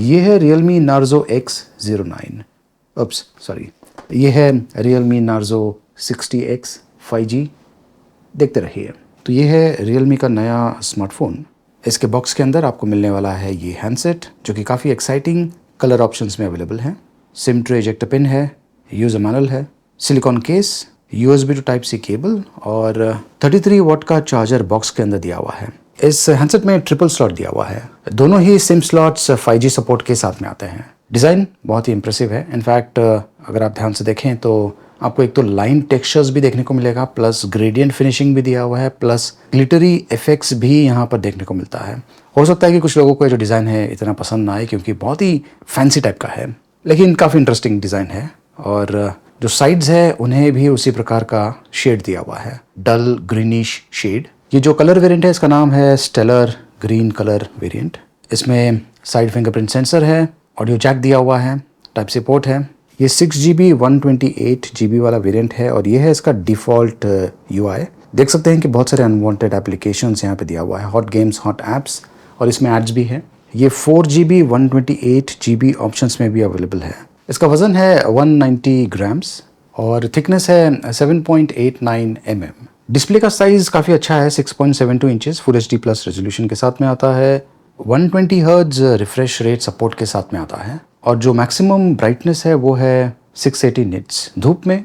ये है Realme Narzo X09, oops sorry, ये है Realme Narzo 60X 5G। देखते रहिए। तो ये है Realme का नया स्मार्टफोन। इसके बॉक्स के अंदर आपको मिलने वाला है ये हैंडसेट, जो कि काफ़ी एक्साइटिंग कलर ऑप्शंस में अवेलेबल है। सिम ट्रे इजेक्टर पिन है, यूज़र मैनुअल है, silicone case, USB to type C cable और 33 वॉट का चार्जर बॉक्स के अंदर दिया हुआ है। इस हैंडसेट में ट्रिपल स्लॉट दिया हुआ है। दोनों ही सिम स्लॉट्स 5G सपोर्ट के साथ में आते हैं। डिज़ाइन बहुत ही इंप्रेसिव है। इनफैक्ट अगर आप ध्यान से देखें तो आपको एक तो लाइन टेक्सचर्स भी देखने को मिलेगा, प्लस ग्रेडियंट फिनिशिंग भी दिया हुआ है, प्लस ग्लिटरी इफेक्ट्स भी यहाँ पर देखने को मिलता है। हो सकता है कि कुछ लोगों को ये जो डिज़ाइन है इतना पसंद ना आए, क्योंकि बहुत ही फैंसी टाइप का है, लेकिन काफ़ी इंटरेस्टिंग डिज़ाइन है। और जो साइड्स है उन्हें भी उसी प्रकार का शेड दिया हुआ है, डल ग्रीनिश शेड। ये जो कलर वेरिएंट है इसका नाम है स्टेलर ग्रीन कलर वेरिएंट। इसमें साइड फिंगरप्रिंट सेंसर है, ऑडियो जैक दिया हुआ है, टाइप सी पोर्ट है। ये 6GB 128GB वाला वेरिएंट है और ये है इसका डिफ़ॉल्ट UI। देख सकते हैं कि बहुत सारे अनवांटेड एप्लीकेशंस यहाँ पे दिया हुआ है, हॉट गेम्स, हॉट ऐप्स, और इसमें एड्स भी है। ये 4GB 128GB ऑप्शंस में भी अवेलेबल है। इसका वज़न है 190 ग्राम्स और थिकनेस है 7.89 mm। डिस्प्ले का साइज़ काफ़ी अच्छा है, 6.72 inches full HD plus resolution के साथ में आता है। 120 हर्ट्ज रिफ्रेश रेट सपोर्ट के साथ में आता है और जो मैक्सिमम ब्राइटनेस है वो है 680 निट्स। धूप में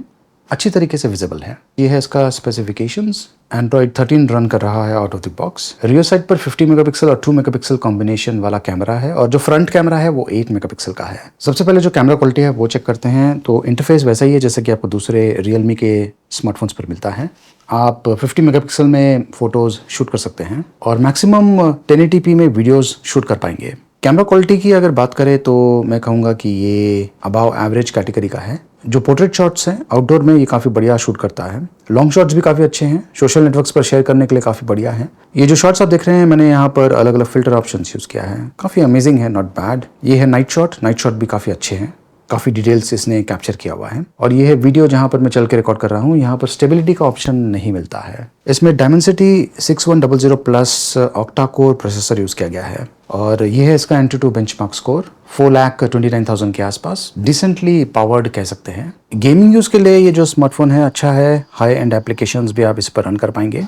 अच्छी तरीके से विजिबल है। ये है इसका स्पेसिफिकेशंस। एंड्रॉयड 13 रन कर रहा है out of the box. Rear side पर 50 मेगापिक्सल और 2 मेगापिक्सल कॉम्बिनेशन वाला कैमरा है और जो फ्रंट कैमरा है वो 8 मेगापिक्सल का है। सबसे पहले जो कैमरा क्वालिटी है वो चेक करते हैं। तो इंटरफेस वैसा ही है जैसे कि आपको दूसरे Realme के स्मार्टफोन्स पर मिलता है। आप 50 मेगापिक्सल में फ़ोटोज़ शूट कर सकते हैं और मैक्सिमम 1080p में वीडियोज़ शूट कर पाएंगे। कैमरा क्वालिटी की अगर बात करें तो मैं कहूँगा कि ये अबाव एवरेज कैटेगरी का है। जो पोर्ट्रेट शॉट्स हैं आउटडोर में ये काफ़ी बढ़िया शूट करता है। लॉन्ग शॉट्स भी काफ़ी अच्छे हैं, सोशल नेटवर्क्स पर शेयर करने के लिए काफ़ी बढ़िया है। ये जो शॉट्स आप देख रहे हैं मैंने यहाँ पर अलग अलग फिल्टर ऑप्शंस यूज़ किया है, काफ़ी अमेजिंग है, नॉट बैड। ये है नाइट शॉट भी काफ़ी अच्छे हैं, काफ़ी डिटेल्स इसने कैप्चर किया हुआ है। और ये है वीडियो जहाँ पर मैं चल के रिकॉर्ड कर रहा हूँ, यहाँ पर स्टेबिलिटी का ऑप्शन नहीं मिलता है। इसमें Dimensity 6100 plus octa core processor use किया गया है और ये है इसका Antutu बेंचमार्क स्कोर 4,29,000 के आसपास। डिसेंटली पावर्ड कह सकते हैं। गेमिंग यूज़ के लिए ये जो स्मार्टफोन है अच्छा है, हाई एंड एप्लीकेशंस भी आप इस पर रन कर पाएंगे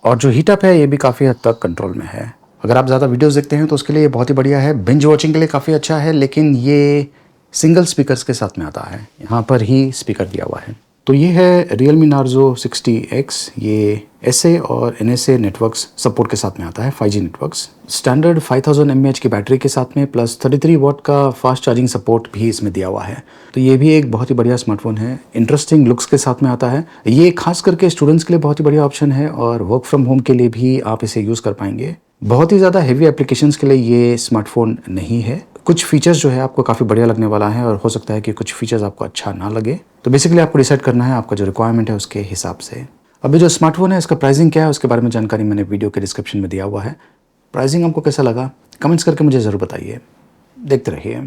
और जो हीटअप है ये भी काफ़ी हद तक कंट्रोल में है। अगर आप ज़्यादा वीडियोज़ देखते हैं तो उसके लिए ये बहुत ही बढ़िया है। बिंज वॉचिंग के लिए काफ़ी अच्छा है, लेकिन ये सिंगल स्पीकर्स के साथ में आता है, यहाँ पर ही स्पीकर दिया हुआ है। तो ये है Realme Narzo 60X। ये SA और NSA नेटवर्क्स सपोर्ट के साथ में आता है, 5G नेटवर्क्स। स्टैंडर्ड 5000 mAh की बैटरी के साथ में प्लस 33 वॉट का फास्ट चार्जिंग सपोर्ट भी इसमें दिया हुआ है। तो ये भी एक बहुत ही बढ़िया स्मार्टफोन है, इंटरेस्टिंग लुक्स के साथ में आता है। ये खास करके स्टूडेंट्स के लिए बहुत ही बढ़िया ऑप्शन है और वर्क फ्रॉम होम के लिए भी आप इसे यूज़ कर पाएंगे। बहुत ही ज़्यादा हेवी एप्लीकेशंस के लिए ये स्मार्टफोन नहीं है। कुछ फीचर्स जो है आपको काफ़ी बढ़िया लगने वाला है और हो सकता है कि कुछ फीचर्स आपको अच्छा ना लगे। तो बेसिकली आपको डिसाइड करना है आपका जो रिक्वायरमेंट है उसके हिसाब से। अभी जो स्मार्टफोन है इसका प्राइसिंग क्या है उसके बारे में जानकारी मैंने वीडियो के डिस्क्रिप्शन में दिया हुआ है। प्राइसिंग आपको कैसा लगा कमेंट्स करके मुझे ज़रूर बताइए। देखते रहिए।